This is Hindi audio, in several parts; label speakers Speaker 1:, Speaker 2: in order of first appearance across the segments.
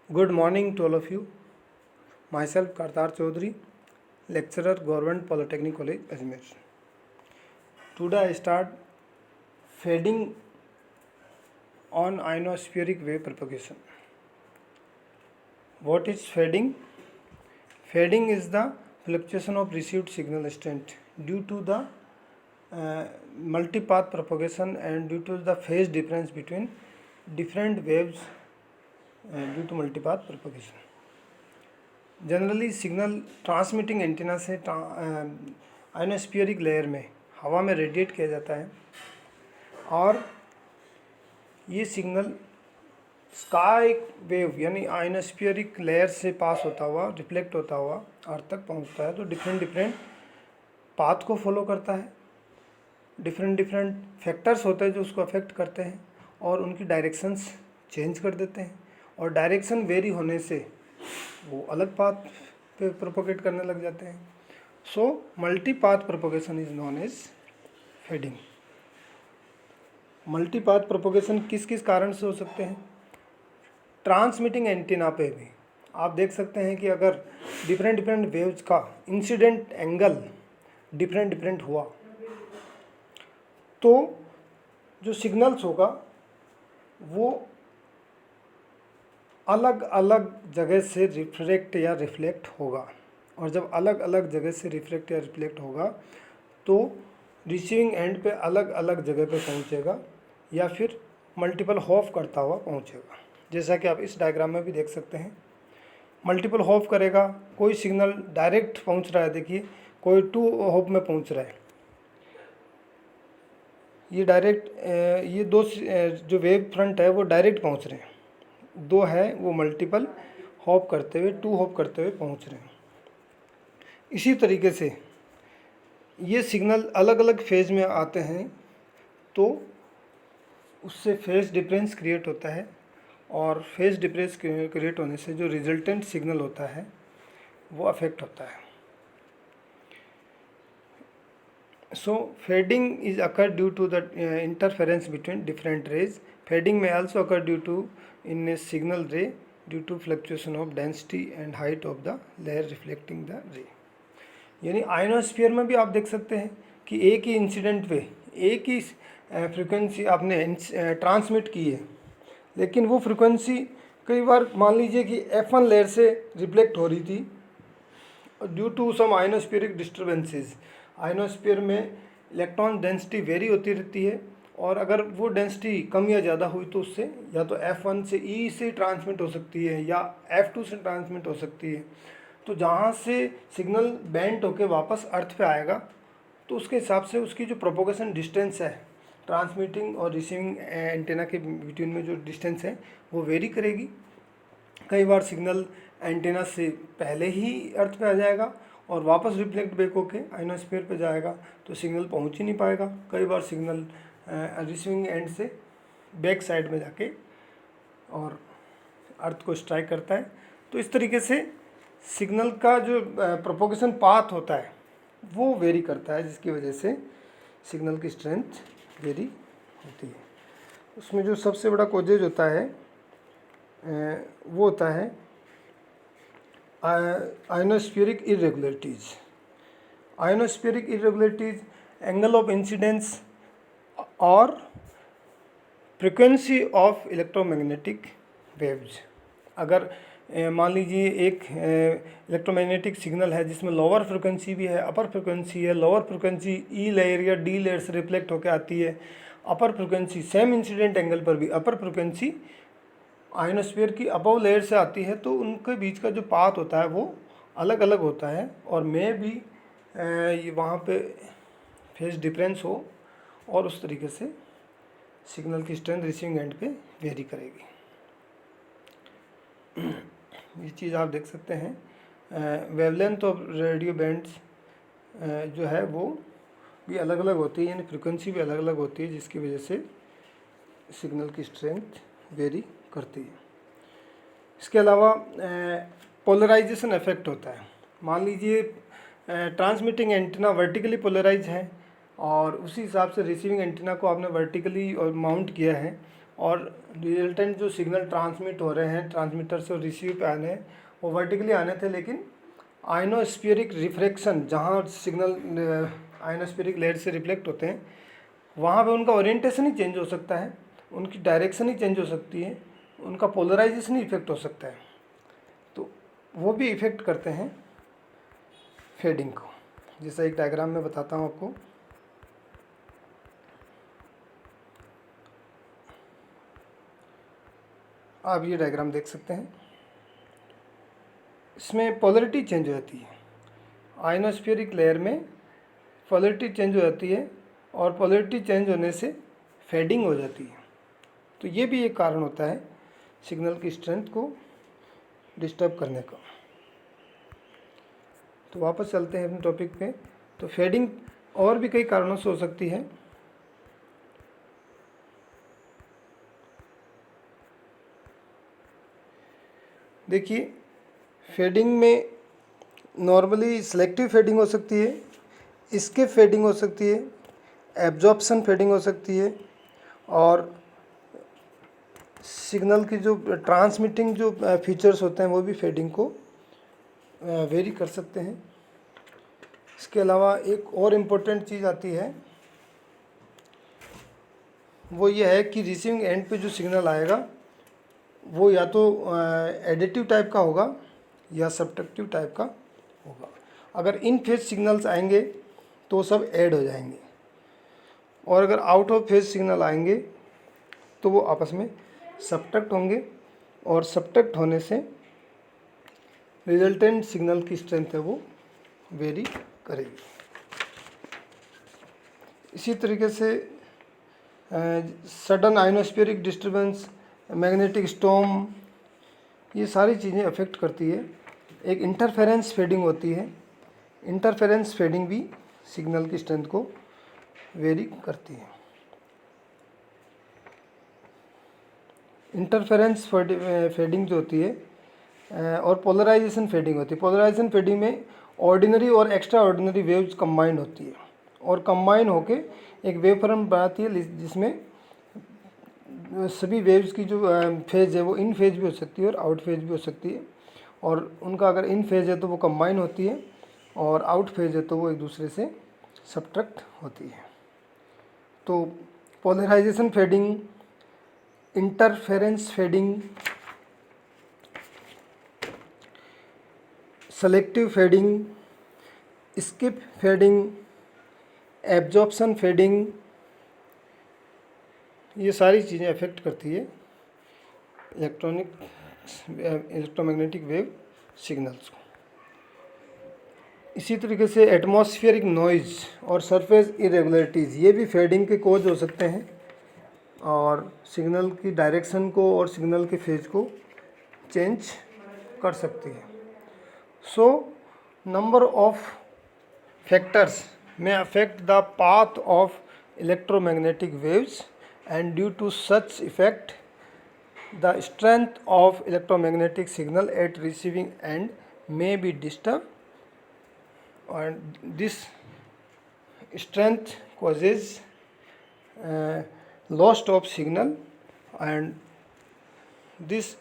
Speaker 1: Good morning to all of you. Myself Kartar Chaudhary, lecturer, Government Polytechnic College, Ajmer. Today I start fading on ionospheric wave propagation. What is fading? Fading is the fluctuation of received signal strength due to the multipath propagation and due to the phase difference between different waves due to multipath propagation. Generally signal transmitting antenna से आयोनोस्फीयरिक लेयर में हवा में रेडिएट किया जाता है और ये सिग्नल स्काई वेव यानी आयोनोस्फीयरिक लेयर से पास होता हुआ रिफ्लेक्ट होता हुआ अर्थ तक पहुंचता है। तो डिफरेंट पाथ को फॉलो करता है। डिफरेंट फैक्टर्स होते हैं जो उसको अफेक्ट करते हैं और उनकी डायरेक्शंस चेंज कर देते हैं और डायरेक्शन वेरी होने से वो अलग पाथ पे प्रोपोगेट करने लग जाते हैं। So multipath propagation is known as fading. Multipath propagation किस किस कारण से हो सकते हैं? ट्रांसमिटिंग एंटीना पे भी आप देख सकते हैं कि अगर डिफरेंट वेव्स का इंसिडेंट एंगल डिफरेंट हुआ तो जो सिग्नल्स होगा वो अलग अलग जगह से रिफ्रैक्ट या रिफ्लेक्ट होगा और जब अलग अलग जगह से रिफ्लेक्ट या रिफ्लेक्ट होगा तो रिसीविंग एंड पे अलग अलग जगह पे पहुंचेगा या फिर मल्टीपल हॉफ करता हुआ पहुंचेगा। जैसा कि आप इस डायग्राम में भी देख सकते हैं, मल्टीपल हॉफ करेगा। कोई सिग्नल डायरेक्ट पहुंच रहा है, देखिए कोई टू हॉफ में पहुंच रहा है। ये डायरेक्ट ये दो जो वेव फ्रंट है वो डायरेक्ट पहुंच रहे हैं, दो है वो मल्टीपल हॉप करते हुए टू हॉप करते हुए पहुंच रहे हैं। इसी तरीके से ये सिग्नल अलग अलग फेज में आते हैं तो उससे फेज डिफरेंस क्रिएट होता है और फेज डिफरेंस क्रिएट होने से जो रिजल्टेंट सिग्नल होता है वो अफेक्ट होता है। So fading is occur due to the interference between different rays. Fading में also occur due to in a signal ray due to fluctuation of density and height of the layer reflecting the ray। यानी आयोनोस्फीयर में भी आप देख सकते हैं कि एक ही इंसिडेंट पे एक ही फ्रिक्वेंसी आपने ट्रांसमिट की है, लेकिन वो फ्रिक्वेंसी कई बार मान लीजिए कि F1 लेयर से रिफ्लेक्ट हो रही थी due to some आयोनोस्फीयरिक disturbances. Ionosphere में इलेक्ट्रॉन डेंसिटी वेरी होती रहती है और अगर वो डेंसिटी कम या ज़्यादा हुई तो उससे या तो F1 से E से ट्रांसमिट हो सकती है या F2 से ट्रांसमिट हो सकती है। तो जहाँ से सिग्नल बेंट होके वापस अर्थ पे आएगा तो उसके हिसाब से उसकी जो प्रोपोगेशन डिस्टेंस है ट्रांसमिटिंग और रिसीविंग एंटेना के बिटवीन में जो डिस्टेंस है वो वेरी करेगी। कई बार सिग्नल एंटेना से पहले ही अर्थ पे आ जाएगा और वापस रिफ्लेक्ट बैक होके आयोनोस्फीयर पे जाएगा तो सिग्नल पहुँच ही नहीं पाएगा। कई बार सिग्नल रिसीविंग एंड से बैक साइड में जाके और अर्थ को स्ट्राइक करता है। तो इस तरीके से सिग्नल का जो प्रोपोगेशन पाथ होता है वो वेरी करता है, जिसकी वजह से सिग्नल की स्ट्रेंथ वेरी होती है। उसमें जो सबसे बड़ा कॉजेज होता है वो होता है ionospheric irregularities. Ionospheric irregularities angle of incidence और फ्रिक्वेंसी ऑफ इलेक्ट्रोमैग्नेटिक वेव्स। अगर मान लीजिए एक इलेक्ट्रोमैग्नेटिक सिग्नल है जिसमें लोअर फ्रिक्वेंसी भी है, अपर फ्रिक्वेंसी है। लोअर फ्रिक्वेंसी ई लेयर या डी लेयर से रिफ्लेक्ट होकर आती है। अपर फ्रिक्वेंसी सेम इंसिडेंट एंगल पर भी अपर फ्रिक्वेंसी आयोनोस्फीयर की अबव लेयर से आती है, तो उनके बीच का जो पाथ होता है वो अलग अलग होता है और मे भी वहाँ पे फेज डिफरेंस हो और उस तरीके से सिग्नल की स्ट्रेंथ रिसीविंग एंड पे वेरी करेगी। ये चीज़ आप देख सकते हैं। वेवलेंथ ऑफ रेडियो बैंड्स जो है वो भी अलग अलग होती है, यानी फ्रिक्वेंसी भी अलग अलग होती है, जिसकी वजह से सिग्नल की स्ट्रेंथ वेरी करती है। इसके अलावा पोलराइजेशन इफेक्ट होता है। मान लीजिए ट्रांसमिटिंग एंटीना वर्टिकली पोलराइज है और उसी हिसाब से रिसीविंग एंटीना को आपने वर्टिकली और माउंट किया है और रिजल्टेंट जो सिग्नल ट्रांसमिट हो रहे हैं ट्रांसमीटर से और रिसीव पे आने हैं वो वर्टिकली आने थे, लेकिन आयनोस्फीरिक रिफ्रैक्शन जहाँ सिग्नल आयनोस्फीरिक लेयर से रिफ्लेक्ट होते हैं वहाँ पे उनका ओरिएंटेशन ही चेंज हो सकता है, उनकी डायरेक्शन ही चेंज हो सकती है, उनका पोलराइजेशन ही इफेक्ट हो सकता है। तो वो भी इफेक्ट करते हैं फेडिंग को, जैसा एक डायग्राम में बताता हूँ आपको। आप ये डायग्राम देख सकते हैं, इसमें पोलरिटी चेंज हो जाती है, आयनोस्फीरिक लेयर में पोलरिटी चेंज हो जाती है और पोलरिटी चेंज होने से फेडिंग हो जाती है। तो ये भी एक कारण होता है सिग्नल की स्ट्रेंथ को डिस्टर्ब करने का। तो वापस चलते हैं अपने टॉपिक पे। तो फेडिंग और भी कई कारणों से हो सकती है। देखिए, फेडिंग में नॉर्मली सिलेक्टिव फेडिंग हो सकती है, एस्केप फेडिंग हो सकती है, एब्जॉर्प्शन फेडिंग हो सकती है, और सिग्नल की जो ट्रांसमिटिंग जो फीचर्स होते हैं वो भी फेडिंग को वेरी कर सकते हैं। इसके अलावा एक और इम्पोर्टेंट चीज़ आती है, वो ये है कि रिसीविंग एंड पे जो सिग्नल आएगा वो या तो एडिटिव टाइप का होगा या सब्ट्रैक्टिव टाइप का होगा। अगर इन फेज सिग्नल्स आएंगे तो सब ऐड हो जाएंगे, और अगर आउट ऑफ फेज सिग्नल आएंगे तो वो आपस में सब्ट्रैक्ट होंगे, और सब्ट्रैक्ट होने से रिजल्टेंट सिग्नल की स्ट्रेंथ है वो वेरी करेगी। इसी तरीके से सडन आयनोस्फीरिक डिस्टर्बेंस, मैग्नेटिक स्टॉर्म, ये सारी चीज़ें अफेक्ट करती है। एक इंटरफेरेंस फेडिंग होती है, इंटरफेरेंस फेडिंग भी सिग्नल की स्ट्रेंथ को वेरी करती है। इंटरफेरेंस फेडिंग जो होती है और पोलराइजेशन फेडिंग होती है। पोलराइजेशन फेडिंग में ऑर्डिनरी और एक्स्ट्रा ऑर्डिनरी वेव्स कंबाइंड होती है, और कंबाइन होके एक वेव फॉर्म बनाती है जिसमें सभी वेव्स की जो फेज है वो इन फेज भी हो सकती है और आउट फेज भी हो सकती है, और उनका अगर इन फेज है तो वो कंबाइन होती है, और आउट फेज है तो वो एक दूसरे से सब्ट्रैक्ट होती है। तो polarisation fading, interference fading, selective fading, skip fading, absorption fading, ये सारी चीज़ें अफेक्ट करती है इलेक्ट्रोमैग्नेटिक वेव सिग्नल्स को। इसी तरीके से एटमॉस्फेरिक नॉइज़ और सरफेस इरेगुलरिटीज़, ये भी फेडिंग के कॉज हो सकते हैं, और सिग्नल की डायरेक्शन को और सिग्नल के फेज को चेंज कर सकती है। So number of factors may affect the path of electromagnetic waves, and due to such effect the strength of electromagnetic signal at receiving end may be disturbed, and this strength causes loss of signal, and this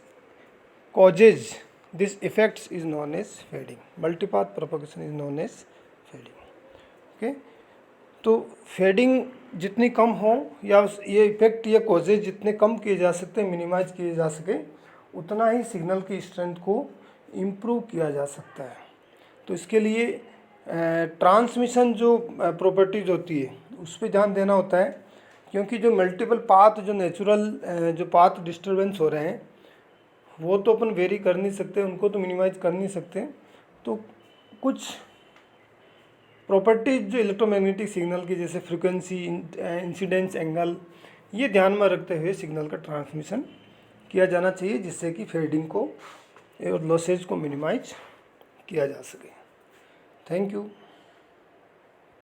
Speaker 1: effects is known as fading. Multipath propagation is known as fading. Okay, तो फेडिंग जितनी कम हो, या ये इफेक्ट या कॉजेज जितने कम किए जा सकते हैं, मिनिमाइज किए जा सके, उतना ही सिग्नल की स्ट्रेंथ को इम्प्रूव किया जा सकता है। तो इसके लिए ट्रांसमिशन जो प्रॉपर्टीज़ होती है उस पर ध्यान देना होता है, क्योंकि जो मल्टीपल पाथ, जो नेचुरल जो पाथ डिस्टर्बेंस हो रहे हैं वो तो अपन वेरी कर नहीं सकते, उनको तो मिनिमाइज कर नहीं सकते। तो कुछ प्रॉपर्टीज जो इलेक्ट्रोमैग्नेटिक सिग्नल की, जैसे फ्रीक्वेंसी, इंसिडेंस एंगल, ये ध्यान में रखते हुए सिग्नल का ट्रांसमिशन किया जाना चाहिए, जिससे कि फेडिंग को और लॉसेज को मिनिमाइज किया जा सके। Thank you.